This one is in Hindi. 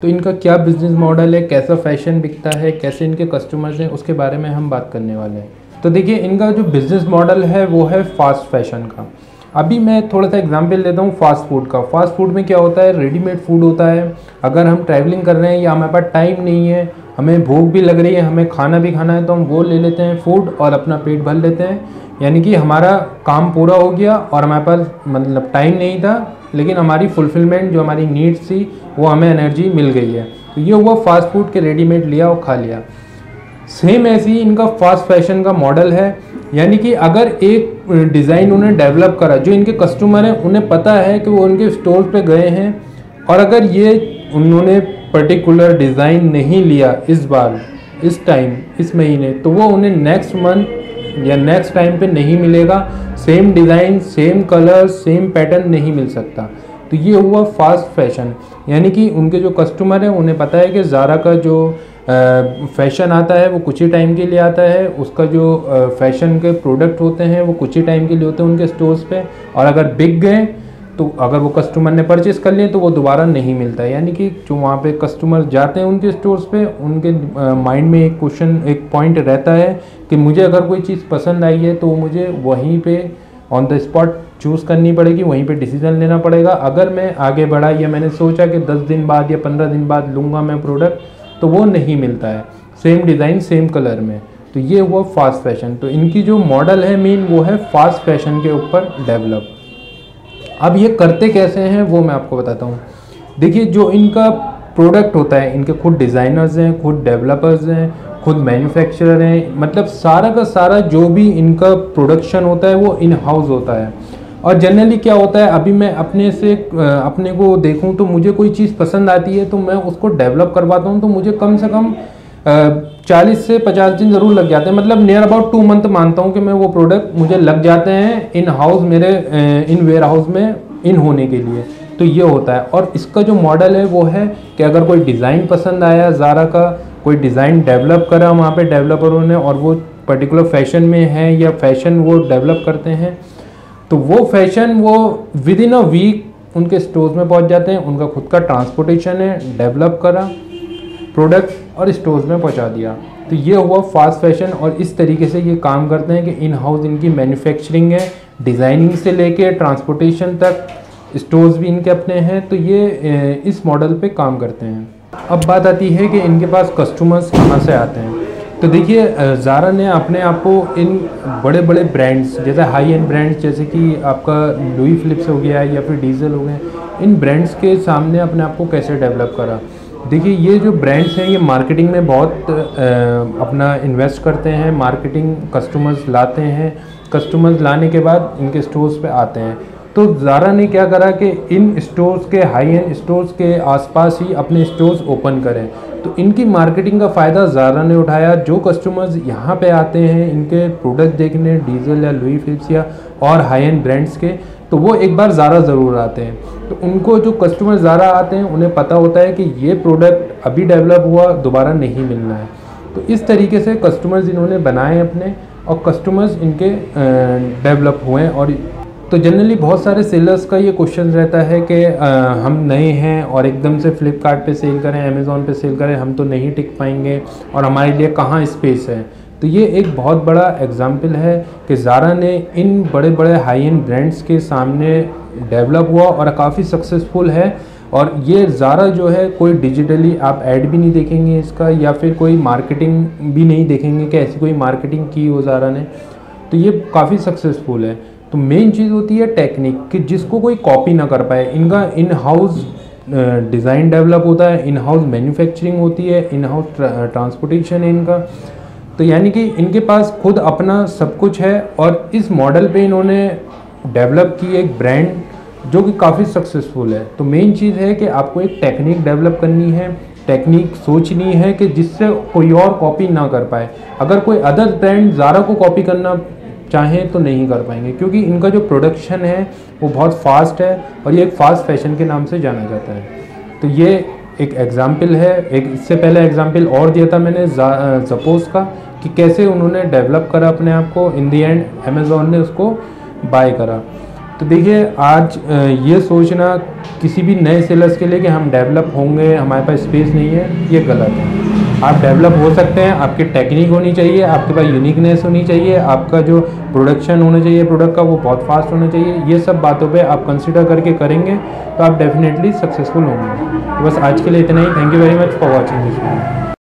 तो इनका क्या बिजनेस मॉडल है, कैसा फैशन बिकता है, कैसे इनके कस्टमर्स हैं, उसके बारे में हम बात करने वाले हैं। तो देखिए, इनका जो बिज़नेस मॉडल है वो है फास्ट फैशन का। अभी मैं थोड़ा सा एग्जांपल देता हूँ फास्ट फूड का। फास्ट फूड में क्या होता है, रेडीमेड फूड होता है। अगर हम ट्रैवलिंग कर रहे हैं या हमारे पास टाइम नहीं है, हमें भूख भी लग रही है, हमें खाना भी खाना है, तो हम वो ले लेते हैं फूड और अपना पेट भर लेते हैं। यानी कि हमारा काम पूरा हो गया और हमारे पास मतलब टाइम नहीं था, लेकिन हमारी फुलफिलमेंट जो हमारी नीड्स थी वो हमें एनर्जी मिल गई है। तो ये हुआ फास्ट फूड के रेडीमेड लिया और खा लिया। सेम ऐसे ही इनका फास्ट फैशन का मॉडल है। यानी कि अगर एक डिज़ाइन उन्हें डेवलप करा, जो इनके कस्टमर हैं उन्हें पता है कि वो उनके स्टोर पे गए हैं, और अगर ये उन्होंने पर्टिकुलर डिज़ाइन नहीं लिया इस बार, इस टाइम, इस महीने, तो वो उन्हें नेक्स्ट मंथ या नेक्स्ट टाइम पे नहीं मिलेगा। Same design, same colour, same pattern नहीं मिल सकता। तो ये हुआ फास्ट फैशन। यानी कि उनके जो कस्टमर हैं उन्हें पता है कि ज़ारा का जो फैशन आता है वो कुछ ही टाइम के लिए आता है, उसका जो फैशन के प्रोडक्ट होते हैं वो कुछ ही टाइम के लिए होते हैं उनके स्टोर्स पे, और अगर बिक गए तो अगर वो कस्टमर ने परचेज़ कर लिए तो वो दोबारा नहीं मिलता है। यानी कि जो वहाँ पे कस्टमर जाते हैं उनके स्टोर्स पे, उनके माइंड में एक क्वेश्चन, एक पॉइंट रहता है कि मुझे अगर कोई चीज़ पसंद आई है तो मुझे वहीं पे ऑन द स्पॉट चूज़ करनी पड़ेगी, वहीं पे डिसीजन लेना पड़ेगा। अगर मैं आगे बढ़ा या मैंने सोचा कि 10 दिन बाद या 15 दिन बाद लूँगा मैं प्रोडक्ट, तो वो नहीं मिलता है सेम डिज़ाइन सेम कलर में। तो ये हुआ फास्ट फैशन। तो इनकी जो मॉडल है मेन वो है फास्ट फैशन के ऊपर डेवलप। अब ये करते कैसे हैं वो मैं आपको बताता हूँ। देखिए, जो इनका प्रोडक्ट होता है, इनके खुद डिज़ाइनर्स हैं, खुद डेवलपर्स हैं, खुद मैन्युफैक्चरर हैं, मतलब सारा का सारा जो भी इनका प्रोडक्शन होता है वो इन हाउस होता है। और जनरली क्या होता है, अभी मैं अपने को देखूं तो मुझे कोई चीज़ पसंद आती है तो मैं उसको डेवलप करवाता हूं, तो मुझे कम से कम 40 से 50 दिन ज़रूर लग जाते हैं। मतलब नियर अबाउट 2 मंथ मानता हूं कि मैं वो प्रोडक्ट मुझे लग जाते हैं इन हाउस, मेरे इन वेयर हाउस में इन होने के लिए। तो ये होता है। और इसका जो मॉडल है वो है कि अगर कोई डिज़ाइन पसंद आया, ज़ारा का कोई डिज़ाइन डेवलप करा वहाँ पे डेवलपरों ने, और वो पर्टिकुलर फैशन में है या फैशन वो डेवलप करते हैं, तो वो फैशन वो विद इन अ वीक उनके स्टोर्स में पहुँच जाते हैं। उनका खुद का ट्रांसपोर्टेशन है, डेवलप करा प्रोडक्ट और स्टोर्स में पहुँचा दिया। तो ये हुआ फास्ट फैशन। और इस तरीके से ये काम करते हैं कि इन हाउस इनकी मैन्युफैक्चरिंग है, डिज़ाइनिंग से लेके ट्रांसपोर्टेशन तक, स्टोर्स भी इनके अपने हैं। तो ये इस मॉडल पे काम करते हैं। अब बात आती है कि इनके पास कस्टमर्स कहाँ से आते हैं। तो देखिए, ज़ारा ने अपने आप को इन बड़े बड़े ब्रांड्स, जैसे हाई एंड ब्रांड्स जैसे कि आपका लुई फिलिप्स हो गया या फिर डीजल हो गए, इन ब्रांड्स के सामने अपने आप को कैसे डेवलप करा। देखिए, ये जो ब्रांड्स हैं ये मार्केटिंग में बहुत अपना इन्वेस्ट करते हैं, मार्केटिंग, कस्टमर्स लाते हैं, कस्टमर्स लाने के बाद इनके स्टोर्स पे आते हैं। तो ज़ारा ने क्या करा कि इन स्टोर्स के, हाई एंड स्टोर्स के आसपास ही अपने स्टोर्स ओपन करें। तो इनकी मार्केटिंग का फ़ायदा ज़ारा ने उठाया। जो कस्टमर्स यहाँ पे आते हैं इनके प्रोडक्ट देखने, डीजल या लुई फिलिप्स या और हाई एंड ब्रांड्स के, तो वो एक बार ज़ारा ज़रूर आते हैं। तो उनको जो कस्टमर ज़ारा आते हैं उन्हें पता होता है कि ये प्रोडक्ट अभी डेवलप हुआ, दोबारा नहीं मिलना है। तो इस तरीके से कस्टमर्स इन्होंने बनाए अपने, और कस्टमर्स इनके डेवलप हुए। और तो जनरली बहुत सारे सेलर्स का ये क्वेश्चन रहता है कि हम नए हैं और एकदम से फ्लिपकार्ट पे सेल करें, अमेज़ॉन पे सेल करें, हम तो नहीं टिक पाएंगे और हमारे लिए कहाँ स्पेस है। तो ये एक बहुत बड़ा एग्जाम्पल है कि ज़ारा ने इन बड़े बड़े हाई एंड ब्रांड्स के सामने डेवलप हुआ और काफ़ी सक्सेसफुल है। और ये ज़ारा जो है, कोई डिजिटली आप ऐड भी नहीं देखेंगे इसका, या फिर कोई मार्केटिंग भी नहीं देखेंगे कि ऐसी कोई मार्केटिंग की हो ज़ारा ने। तो ये काफ़ी सक्सेसफुल है। तो मेन चीज़ होती है टेक्निक, कि जिसको कोई कॉपी ना कर पाए। इनका इन हाउस डिज़ाइन डेवलप होता है, इन हाउस मैन्युफैक्चरिंग होती है, इन हाउस ट्रांसपोर्टेशन है इनका। तो यानी कि इनके पास खुद अपना सब कुछ है, और इस मॉडल पे इन्होंने डेवलप की एक ब्रांड जो कि काफ़ी सक्सेसफुल है। तो मेन चीज़ है कि आपको एक टेक्निक डेवलप करनी है, टेक्निक सोचनी है कि जिससे कोई और कॉपी ना कर पाए। अगर कोई अदर ब्रांड ज़ारा को कॉपी करना चाहें तो नहीं कर पाएंगे, क्योंकि इनका जो प्रोडक्शन है वो बहुत फास्ट है, और ये एक फास्ट फैशन के नाम से जाना जाता है। तो ये एक एग्जाम्पल है। एक इससे पहले एग्जाम्पल और दिया था मैंने ज़पोस का, कि कैसे उन्होंने डेवलप करा अपने आप को, इन दी एंड अमेज़ॉन ने उसको बाय करा। तो देखिए आज ये सोचना किसी भी नए सेलर्स के लिए कि हम डेवलप होंगे, हमारे पास स्पेस नहीं है, ये गलत है। आप डेवलप हो सकते हैं, आपकी टेक्निक होनी चाहिए, आपके पास यूनिकनेस होनी चाहिए, आपका जो प्रोडक्शन होना चाहिए प्रोडक्ट का वो बहुत फास्ट होना चाहिए। ये सब बातों पे आप कंसिडर करके करेंगे तो आप डेफिनेटली सक्सेसफुल होंगे। तो बस आज के लिए इतना ही। Thank you very much for watching this video.